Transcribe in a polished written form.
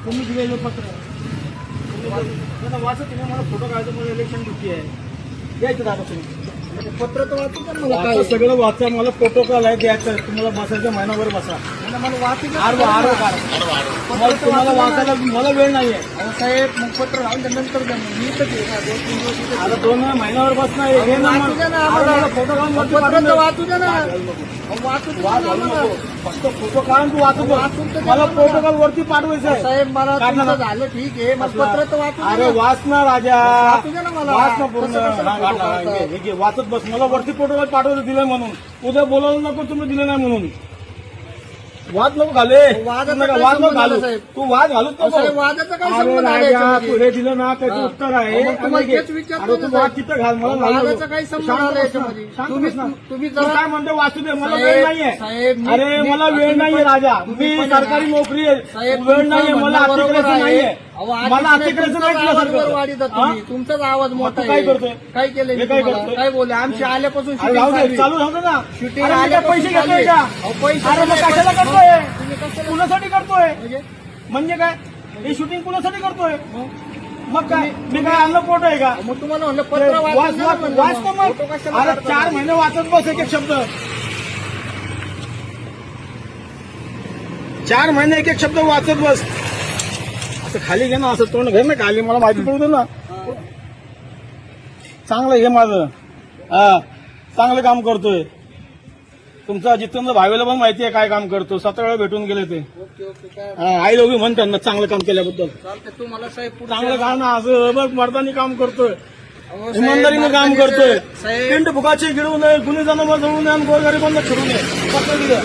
तुम्ही दिलेलं पत्र वाचत तुम्ही मला फोटो काढायचं मला इलेक्शन ड्युटी आहे द्यायचं दादा तुम्ही पत्र तर वाचू का मला काय सगळं वाचा मला प्रोटोकॉल आहे द्यायचं तुम्हाला बसायचं महिनाभर बसा मला वाचू तुम्हाला वाचायला मला वेळ नाहीये साहेब मग पत्र राहून त्यानंतर मी तर 2 महिन्यावर बसणार फोटो काढून वाचू द्या ना फक्त फोटो काढून तू वाचू मला प्रोटोकॉल वरती पाठवायचं आहे साहेब मला झालं ठीक आहे पत्र तर वाचू अरे वाच ना राजा वाच ना पूर्ण वाचत बस मला वरती प्रोटोकॉल पाठवलं दिलं म्हणून उद्या बोलावलं नको तुम्ही दिलं नाही म्हणून वाद नको घाले वाद नको घालू तू वाद घालूच नको वादाचं काय संबंध आहे तू हे दिलं ना त्याचं उत्तर आहे तू वाद तिथं घाल मला वादाचा काही संबंध आहे तुम्ही काय म्हणते वाचू दे मला वेळ नाहीये अरे मला वेळ नाहीये राजा मी सरकारी नोकरी आहे वेळ नाहीये मला अतिक्रमण नाहीये मला अतिक्रमण नाही तुमचाच आवाज मोठा काय करतोय काय केलं काय बोलले आमची आल्यापासून चालू झालं ना शूटिंग पैसे घेतोय का पैसे कशाला करतोय कुणासाठी करतोय म्हणजे काय हे शूटिंग कुणासाठी करतोय मग काय मी काय आणलं पोट आहे का मग तुम्हाला म्हणलं पत्र वाचतो मग अरे 4 महिने वाचत बस एक एक शब्द 4 महिने एक एक शब्द वाचत बस असं खाली घे ना असं तोंड घे ना खाली मला माहिती पडू दे ना चांगलं घे माझं हा चांगलं काम करतोय तुमचा जितेंद्र भावेला पण माहिती आहे काय काम करतो 7 वेळा भेटून गेले ते आई दोघी म्हणतात ना चांगलं काम केल्याबद्दल तुम्हाला साहेब चांगलं काम ना असं बघ मर्दानी काम करतोय इमानदारीने काम करतोय पिंड फुकाचे गिळू नये गुन्हे जनावर जळू नये आणि गोरगरिबांना फिरू नये पत्र दिलं